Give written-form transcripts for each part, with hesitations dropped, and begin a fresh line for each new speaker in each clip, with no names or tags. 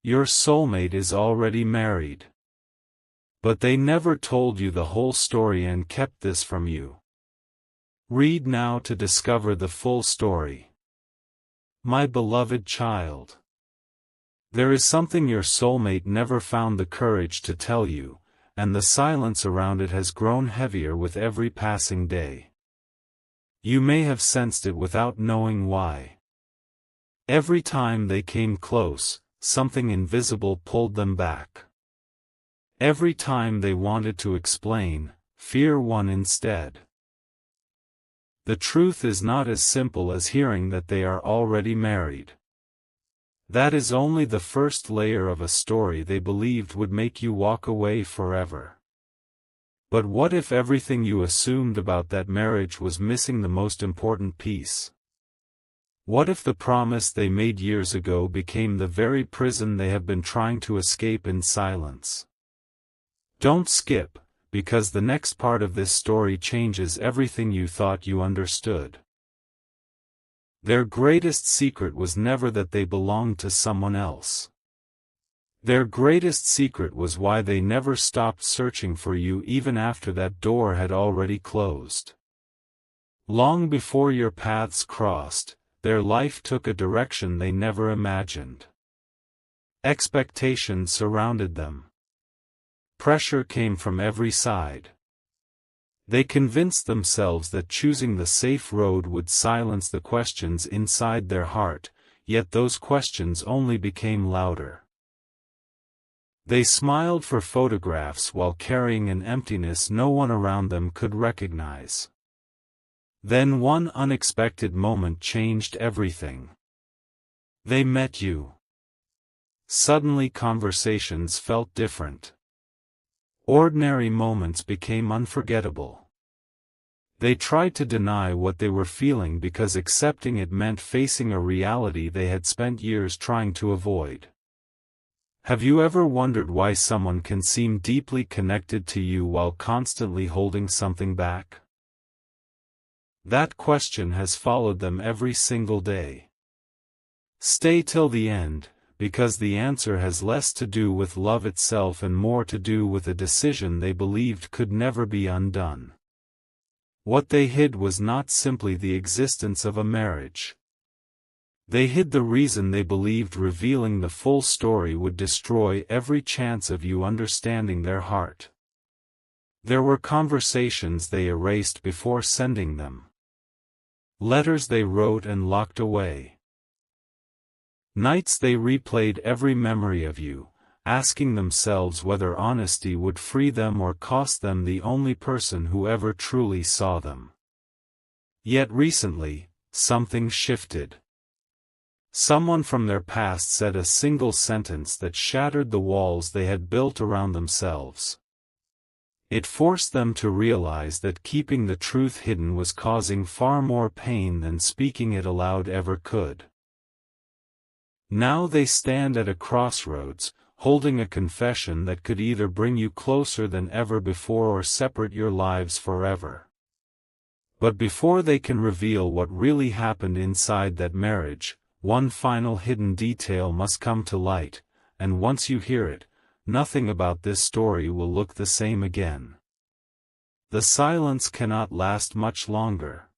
Your soulmate is already married. But they never told you the whole story and kept this from you. Read now to discover the full story. My beloved child. There is something your soulmate never found the courage to tell you, and the silence around it has grown heavier with every passing day. You may have sensed it without knowing why. Every time they came close, something invisible pulled them back. Every time they wanted to explain, fear won instead. The truth is not as simple as hearing that they are already married. That is only the first layer of a story they believed would make you walk away forever. But what if everything you assumed about that marriage was missing the most important piece? What if the promise they made years ago became the very prison they have been trying to escape in silence? Don't skip, because the next part of this story changes everything you thought you understood. Their greatest secret was never that they belonged to someone else. Their greatest secret was why they never stopped searching for you even after that door had already closed. Long before your paths crossed, their life took a direction they never imagined. Expectations surrounded them. Pressure came from every side. They convinced themselves that choosing the safe road would silence the questions inside their heart, yet those questions only became louder. They smiled for photographs while carrying an emptiness no one around them could recognize. Then one unexpected moment changed everything. They met you. Suddenly conversations felt different. Ordinary moments became unforgettable. They tried to deny what they were feeling because accepting it meant facing a reality they had spent years trying to avoid. Have you ever wondered why someone can seem deeply connected to you while constantly holding something back? That question has followed them every single day. Stay till the end, because the answer has less to do with love itself and more to do with a decision they believed could never be undone. What they hid was not simply the existence of a marriage. They hid the reason they believed revealing the full story would destroy every chance of you understanding their heart. There were conversations they erased before sending them. Letters they wrote and locked away. Nights they replayed every memory of you, asking themselves whether honesty would free them or cost them the only person who ever truly saw them. Yet recently, something shifted. Someone from their past said a single sentence that shattered the walls they had built around themselves. It forced them to realize that keeping the truth hidden was causing far more pain than speaking it aloud ever could. Now they stand at a crossroads, holding a confession that could either bring you closer than ever before or separate your lives forever. But before they can reveal what really happened inside that marriage, one final hidden detail must come to light, and once you hear it, nothing about this story will look the same again. The silence cannot last much longer.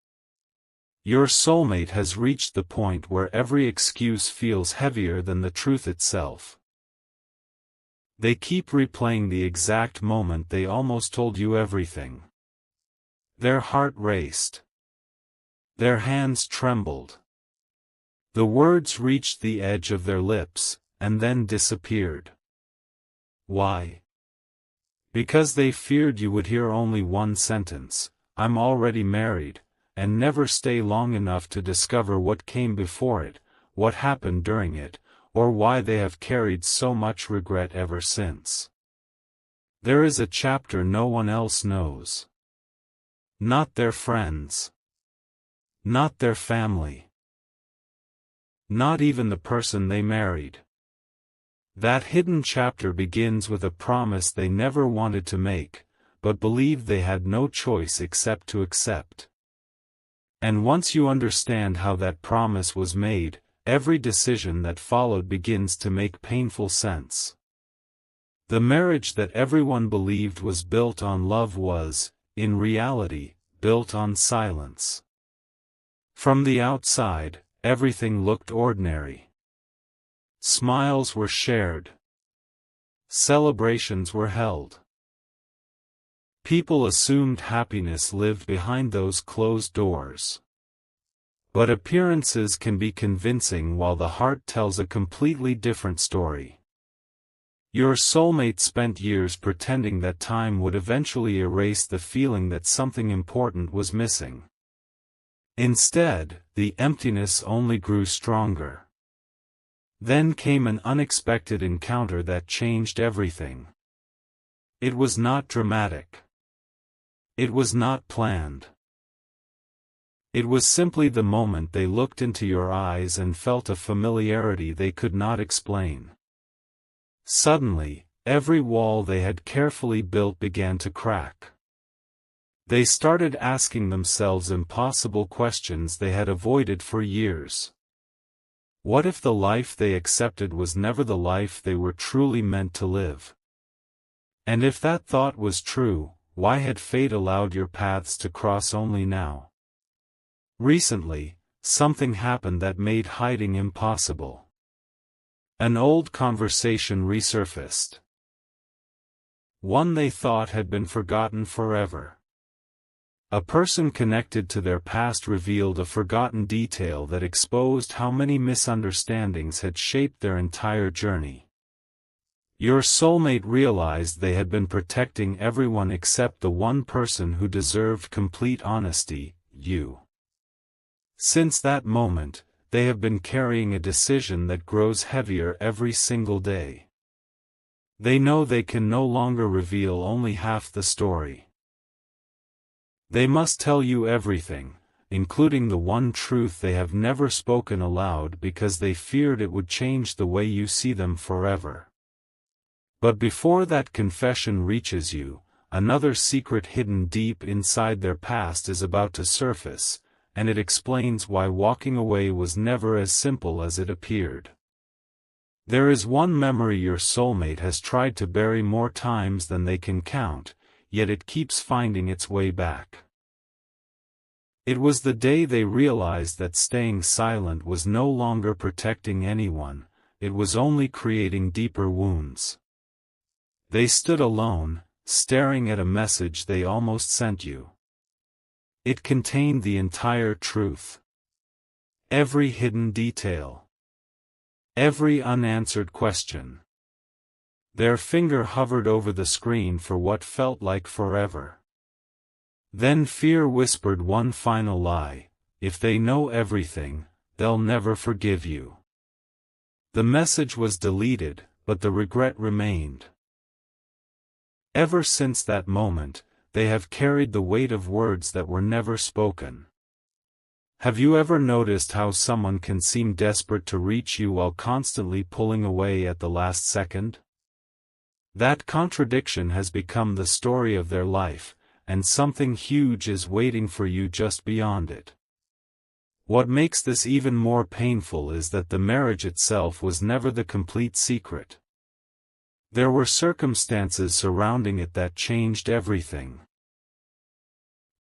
Your soulmate has reached the point where every excuse feels heavier than the truth itself. They keep replaying the exact moment they almost told you everything. Their heart raced. Their hands trembled. The words reached the edge of their lips, and then disappeared. Why? Because they feared you would hear only one sentence, "I'm already married," and never stay long enough to discover what came before it, what happened during it, or why they have carried so much regret ever since. There is a chapter no one else knows. Not their friends. Not their family. Not even the person they married. That hidden chapter begins with a promise they never wanted to make, but believed they had no choice except to accept. And once you understand how that promise was made, every decision that followed begins to make painful sense. The marriage that everyone believed was built on love was, in reality, built on silence. From the outside, everything looked ordinary. Smiles were shared. Celebrations were held. People assumed happiness lived behind those closed doors. But appearances can be convincing while the heart tells a completely different story. Your soulmate spent years pretending that time would eventually erase the feeling that something important was missing. Instead, the emptiness only grew stronger. Then came an unexpected encounter that changed everything. It was not dramatic. It was not planned. It was simply the moment they looked into your eyes and felt a familiarity they could not explain. Suddenly, every wall they had carefully built began to crack. They started asking themselves impossible questions they had avoided for years. What if the life they accepted was never the life they were truly meant to live? And if that thought was true, why had fate allowed your paths to cross only now? Recently, something happened that made hiding impossible. An old conversation resurfaced. One they thought had been forgotten forever. A person connected to their past revealed a forgotten detail that exposed how many misunderstandings had shaped their entire journey. Your soulmate realized they had been protecting everyone except the one person who deserved complete honesty, you. Since that moment, they have been carrying a decision that grows heavier every single day. They know they can no longer reveal only half the story. They must tell you everything, including the one truth they have never spoken aloud because they feared it would change the way you see them forever. But before that confession reaches you, another secret hidden deep inside their past is about to surface, and it explains why walking away was never as simple as it appeared. There is one memory your soulmate has tried to bury more times than they can count, yet it keeps finding its way back. It was the day they realized that staying silent was no longer protecting anyone, it was only creating deeper wounds. They stood alone, staring at a message they almost sent you. It contained the entire truth. Every hidden detail. Every unanswered question. Their finger hovered over the screen for what felt like forever. Then fear whispered one final lie: if they know everything, they'll never forgive you. The message was deleted, but the regret remained. Ever since that moment, they have carried the weight of words that were never spoken. Have you ever noticed how someone can seem desperate to reach you while constantly pulling away at the last second? That contradiction has become the story of their life, and something huge is waiting for you just beyond it. What makes this even more painful is that the marriage itself was never the complete secret. There were circumstances surrounding it that changed everything.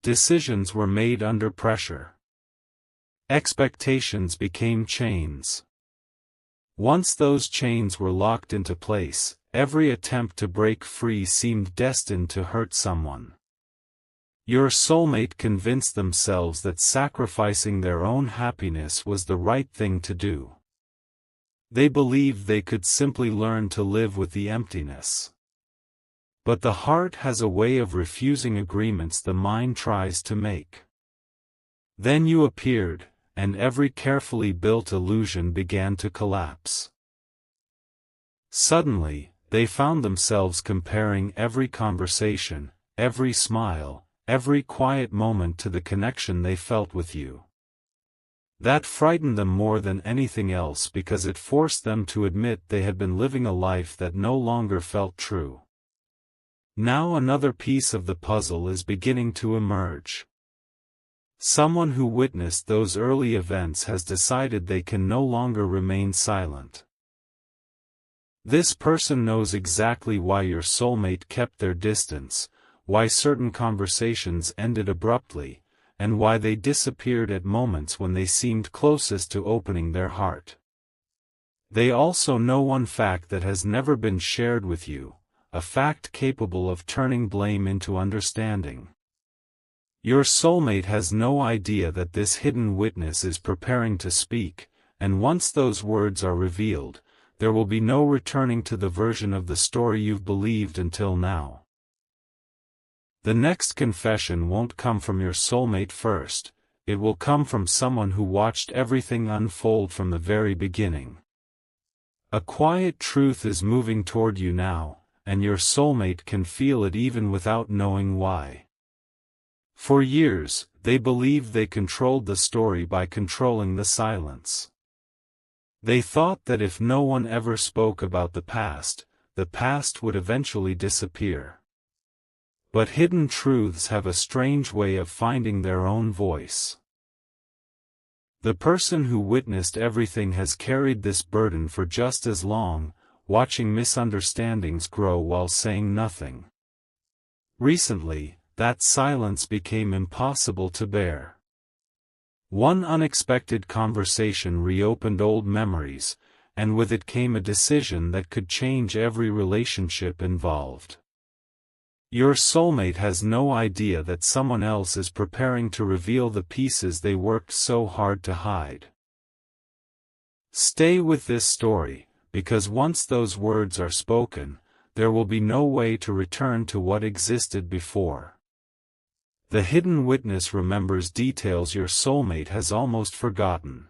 Decisions were made under pressure. Expectations became chains. Once those chains were locked into place, every attempt to break free seemed destined to hurt someone. Your soulmate convinced themselves that sacrificing their own happiness was the right thing to do. They believed they could simply learn to live with the emptiness. But the heart has a way of refusing agreements the mind tries to make. Then you appeared, and every carefully built illusion began to collapse. Suddenly, they found themselves comparing every conversation, every smile, every quiet moment to the connection they felt with you. That frightened them more than anything else because it forced them to admit they had been living a life that no longer felt true. Now another piece of the puzzle is beginning to emerge. Someone who witnessed those early events has decided they can no longer remain silent. This person knows exactly why your soulmate kept their distance, why certain conversations ended abruptly, and why they disappeared at moments when they seemed closest to opening their heart. They also know one fact that has never been shared with you, a fact capable of turning blame into understanding. Your soulmate has no idea that this hidden witness is preparing to speak, and once those words are revealed, there will be no returning to the version of the story you've believed until now. The next confession won't come from your soulmate first, it will come from someone who watched everything unfold from the very beginning. A quiet truth is moving toward you now, and your soulmate can feel it even without knowing why. For years, they believed they controlled the story by controlling the silence. They thought that if no one ever spoke about the past would eventually disappear. But hidden truths have a strange way of finding their own voice. The person who witnessed everything has carried this burden for just as long, watching misunderstandings grow while saying nothing. Recently, that silence became impossible to bear. One unexpected conversation reopened old memories, and with it came a decision that could change every relationship involved. Your soulmate has no idea that someone else is preparing to reveal the pieces they worked so hard to hide. Stay with this story, because once those words are spoken, there will be no way to return to what existed before. The hidden witness remembers details your soulmate has almost forgotten.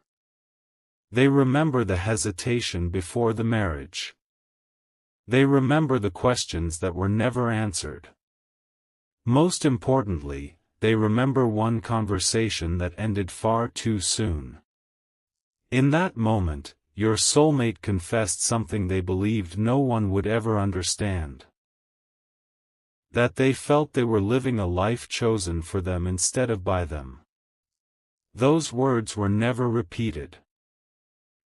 They remember the hesitation before the marriage. They remember the questions that were never answered. Most importantly, they remember one conversation that ended far too soon. In that moment, your soulmate confessed something they believed no one would ever understand. That they felt they were living a life chosen for them instead of by them. Those words were never repeated.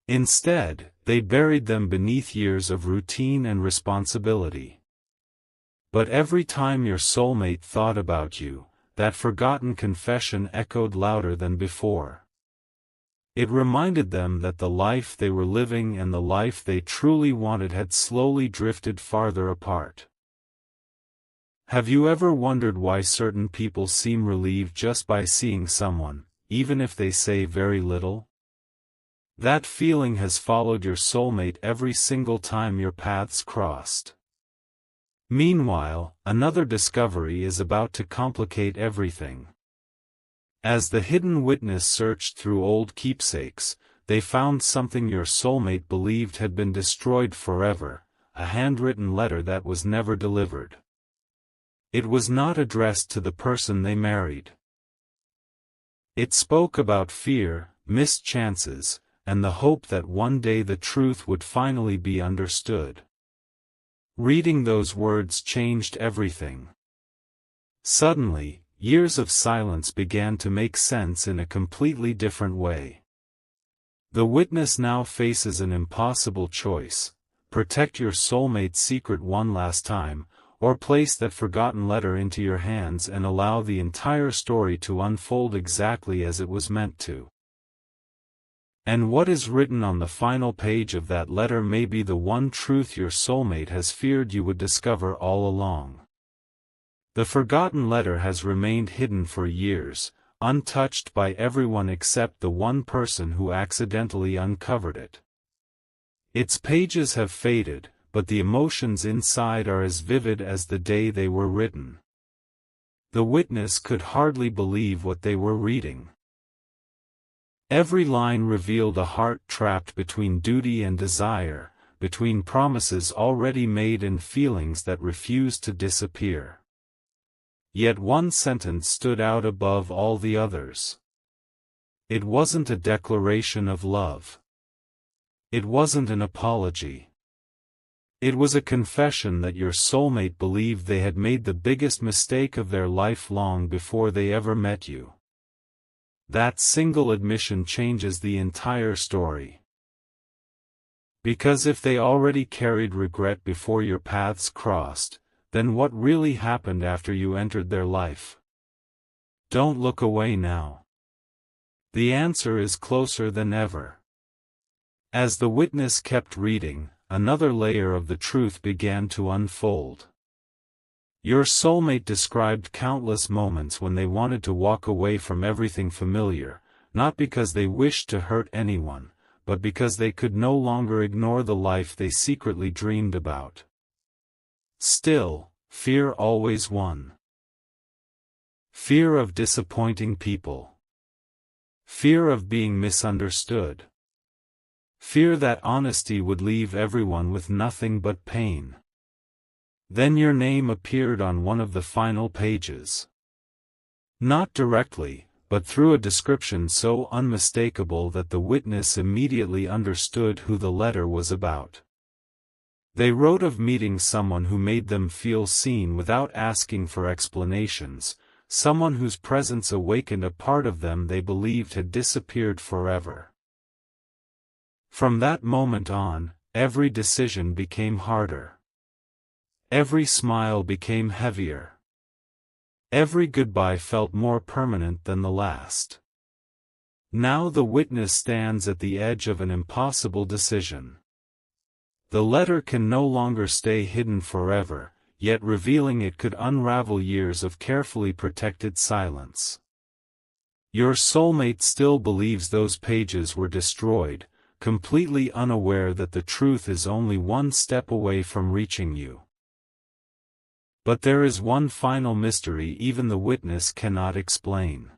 Instead, they buried them beneath years of routine and responsibility. But every time your soulmate thought about you, that forgotten confession echoed louder than before. It reminded them that the life they were living and the life they truly wanted had slowly drifted farther apart. Have you ever wondered why certain people seem relieved just by seeing someone, even if they say very little? That feeling has followed your soulmate every single time your paths crossed. Meanwhile, another discovery is about to complicate everything. As the hidden witness searched through old keepsakes, they found something your soulmate believed had been destroyed forever, a handwritten letter that was never delivered. It was not addressed to the person they married. It spoke about fear, missed chances, and the hope that one day the truth would finally be understood. Reading those words changed everything. Suddenly, years of silence began to make sense in a completely different way. The witness now faces an impossible choice: protect your soulmate's secret one last time, or place that forgotten letter into your hands and allow the entire story to unfold exactly as it was meant to. And what is written on the final page of that letter may be the one truth your soulmate has feared you would discover all along. The forgotten letter has remained hidden for years, untouched by everyone except the one person who accidentally uncovered it. Its pages have faded, but the emotions inside are as vivid as the day they were written. The witness could hardly believe what they were reading. Every line revealed a heart trapped between duty and desire, between promises already made and feelings that refused to disappear. Yet one sentence stood out above all the others. It wasn't a declaration of love. It wasn't an apology. It was a confession that your soulmate believed they had made the biggest mistake of their life long before they ever met you. that single admission changes the entire story. Because if they already carried regret before your paths crossed, then what really happened after you entered their life? Don't look away now. The answer is closer than ever. As the witness kept reading, another layer of the truth began to unfold. Your soulmate described countless moments when they wanted to walk away from everything familiar, not because they wished to hurt anyone, but because they could no longer ignore the life they secretly dreamed about. Still, fear always won. Fear of disappointing people. Fear of being misunderstood. Fear that honesty would leave everyone with nothing but pain. Then your name appeared on one of the final pages. Not directly, but through a description so unmistakable that the witness immediately understood who the letter was about. They wrote of meeting someone who made them feel seen without asking for explanations, someone whose presence awakened a part of them they believed had disappeared forever. From that moment on, every decision became harder. Every smile became heavier. Every goodbye felt more permanent than the last. Now the witness stands at the edge of an impossible decision. The letter can no longer stay hidden forever, yet revealing it could unravel years of carefully protected silence. Your soulmate still believes those pages were destroyed, completely unaware that the truth is only one step away from reaching you. But there is one final mystery even the witness cannot explain.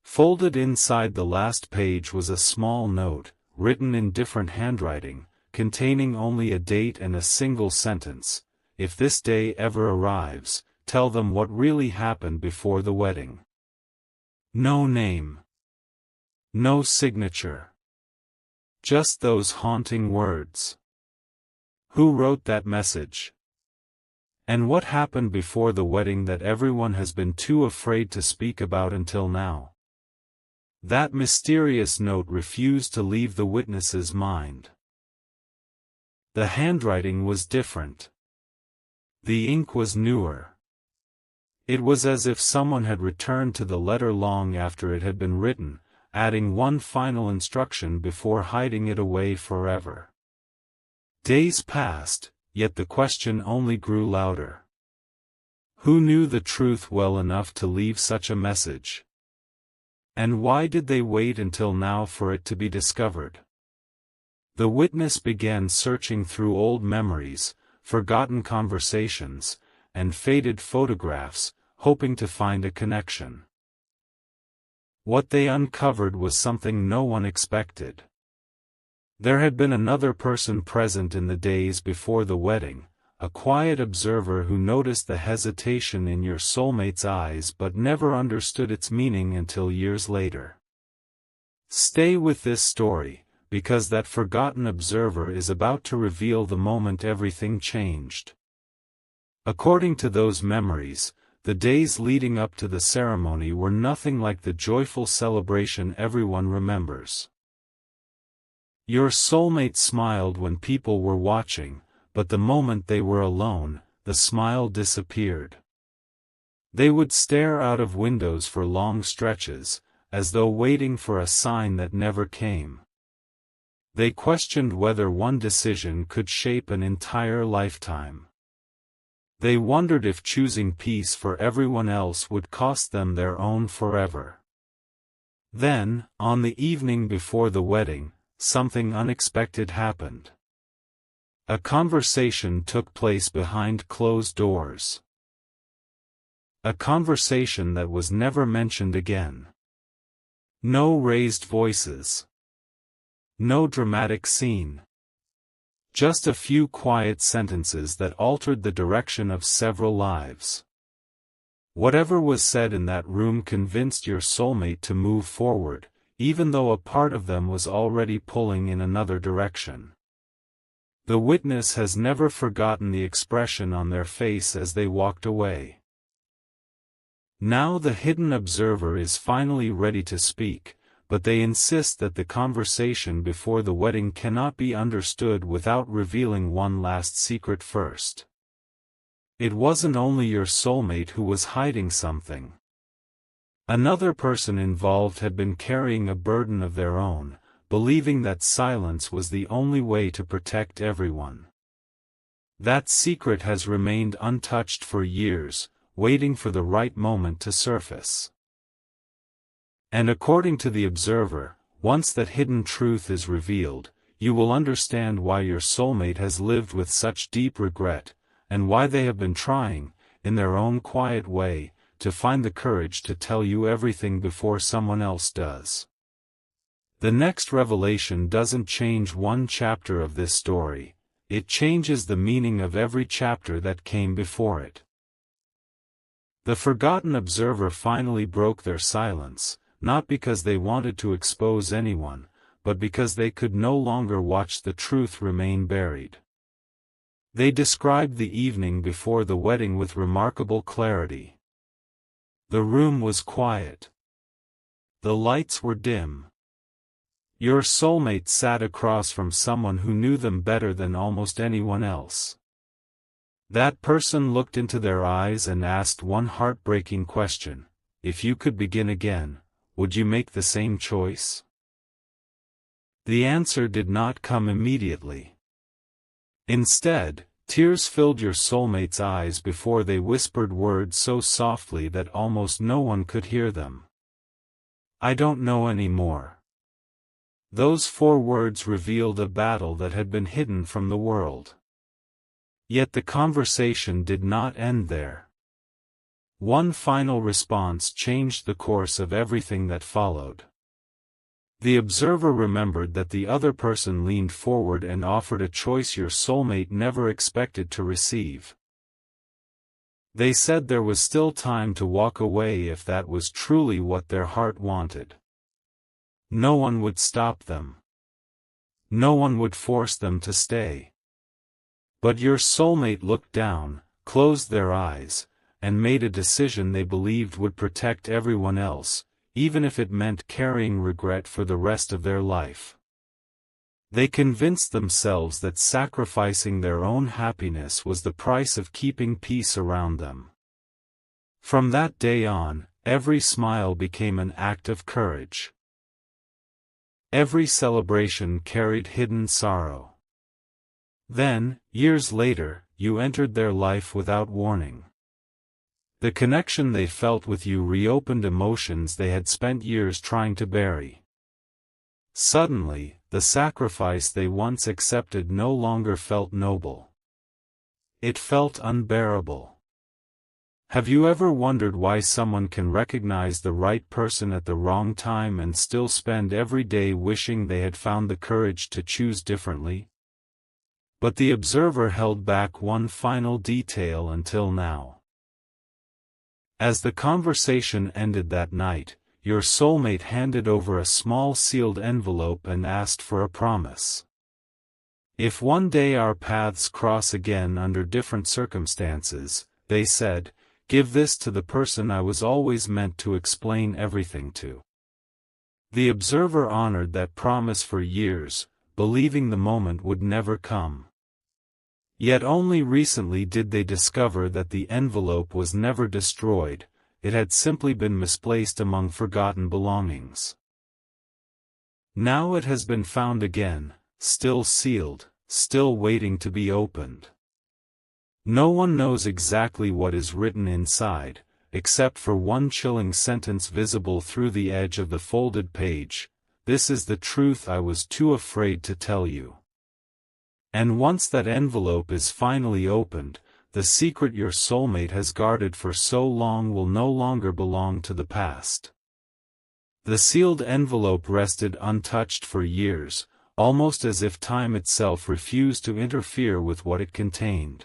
Folded inside the last page was a small note, written in different handwriting, containing only a date and a single sentence: "If this day ever arrives, tell them what really happened before the wedding." No name. No signature. Just those haunting words. Who wrote that message? And what happened before the wedding that everyone has been too afraid to speak about until now? That mysterious note refused to leave the witness's mind. The handwriting was different. The ink was newer. It was as if someone had returned to the letter long after it had been written, adding one final instruction before hiding it away forever. Days passed, yet the question only grew louder. Who knew the truth well enough to leave such a message? And why did they wait until now for it to be discovered? The witness began searching through old memories, forgotten conversations, and faded photographs, hoping to find a connection. What they uncovered was something no one expected. There had been another person present in the days before the wedding, a quiet observer who noticed the hesitation in your soulmate's eyes but never understood its meaning until years later. Stay with this story, because that forgotten observer is about to reveal the moment everything changed. According to those memories, the days leading up to the ceremony were nothing like the joyful celebration everyone remembers. Your soulmate smiled when people were watching, but the moment they were alone, the smile disappeared. They would stare out of windows for long stretches, as though waiting for a sign that never came. They questioned whether one decision could shape an entire lifetime. They wondered if choosing peace for everyone else would cost them their own forever. Then, on the evening before the wedding, something unexpected happened. A conversation took place behind closed doors. A conversation that was never mentioned again. No raised voices. No dramatic scene. Just a few quiet sentences that altered the direction of several lives. Whatever was said in that room convinced your soulmate to move forward, even though a part of them was already pulling in another direction. The witness has never forgotten the expression on their face as they walked away. Now the hidden observer is finally ready to speak, but they insist that the conversation before the wedding cannot be understood without revealing one last secret first. It wasn't only your soulmate who was hiding something. Another person involved had been carrying a burden of their own, believing that silence was the only way to protect everyone. That secret has remained untouched for years, waiting for the right moment to surface. And according to the observer, once that hidden truth is revealed, you will understand why your soulmate has lived with such deep regret, and why they have been trying, in their own quiet way, to find the courage to tell you everything before someone else does. The next revelation doesn't change one chapter of this story, it changes the meaning of every chapter that came before it. The forgotten observer finally broke their silence, not because they wanted to expose anyone, but because they could no longer watch the truth remain buried. They described the evening before the wedding with remarkable clarity. The room was quiet. The lights were dim. Your soulmate sat across from someone who knew them better than almost anyone else. That person looked into their eyes and asked one heartbreaking question: if you could begin again, would you make the same choice? The answer did not come immediately. Instead, tears filled your soulmate's eyes before they whispered words so softly that almost no one could hear them. I don't know anymore. Those 4 words revealed a battle that had been hidden from the world. Yet the conversation did not end there. One final response changed the course of everything that followed. The observer remembered that the other person leaned forward and offered a choice your soulmate never expected to receive. They said there was still time to walk away if that was truly what their heart wanted. No one would stop them. No one would force them to stay. But your soulmate looked down, closed their eyes, and made a decision they believed would protect everyone else, even if it meant carrying regret for the rest of their life. They convinced themselves that sacrificing their own happiness was the price of keeping peace around them. From that day on, every smile became an act of courage. Every celebration carried hidden sorrow. Then, years later, you entered their life without warning. The connection they felt with you reopened emotions they had spent years trying to bury. Suddenly, the sacrifice they once accepted no longer felt noble. It felt unbearable. Have you ever wondered why someone can recognize the right person at the wrong time and still spend every day wishing they had found the courage to choose differently? But the observer held back one final detail until now. As the conversation ended that night, your soulmate handed over a small sealed envelope and asked for a promise. If one day our paths cross again under different circumstances, they said, give this to the person I was always meant to explain everything to. The observer honored that promise for years, believing the moment would never come. Yet only recently did they discover that the envelope was never destroyed, it had simply been misplaced among forgotten belongings. Now it has been found again, still sealed, still waiting to be opened. No one knows exactly what is written inside, except for one chilling sentence visible through the edge of the folded page: "This is the truth I was too afraid to tell you." And once that envelope is finally opened, the secret your soulmate has guarded for so long will no longer belong to the past. The sealed envelope rested untouched for years, almost as if time itself refused to interfere with what it contained.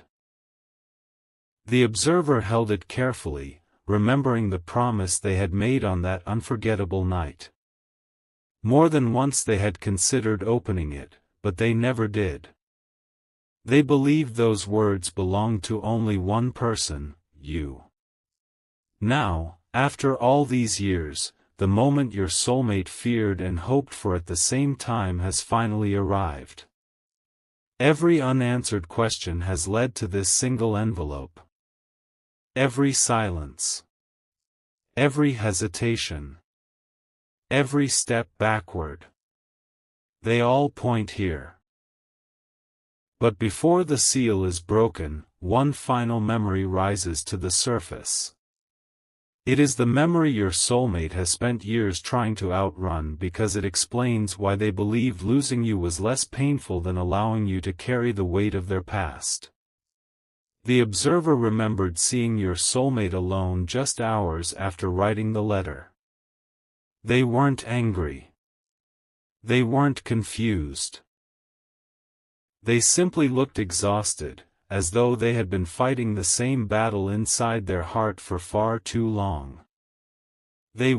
The observer held it carefully, remembering the promise they had made on that unforgettable night. More than once they had considered opening it, but they never did. They believed those words belonged to only one person, you. Now, After all these years, the moment your soulmate feared and hoped for at the same time has finally arrived. Every unanswered question has led to this single envelope. Every silence. Every hesitation. Every step backward. They all point here. But before the seal is broken, one final memory rises to the surface. It is the memory your soulmate has spent years trying to outrun because it explains why they believed losing you was less painful than allowing you to carry the weight of their past. The observer remembered seeing your soulmate alone just hours after writing the letter. They weren't angry. They weren't confused. They simply looked exhausted, as though they had been fighting the same battle inside their heart for far too long. They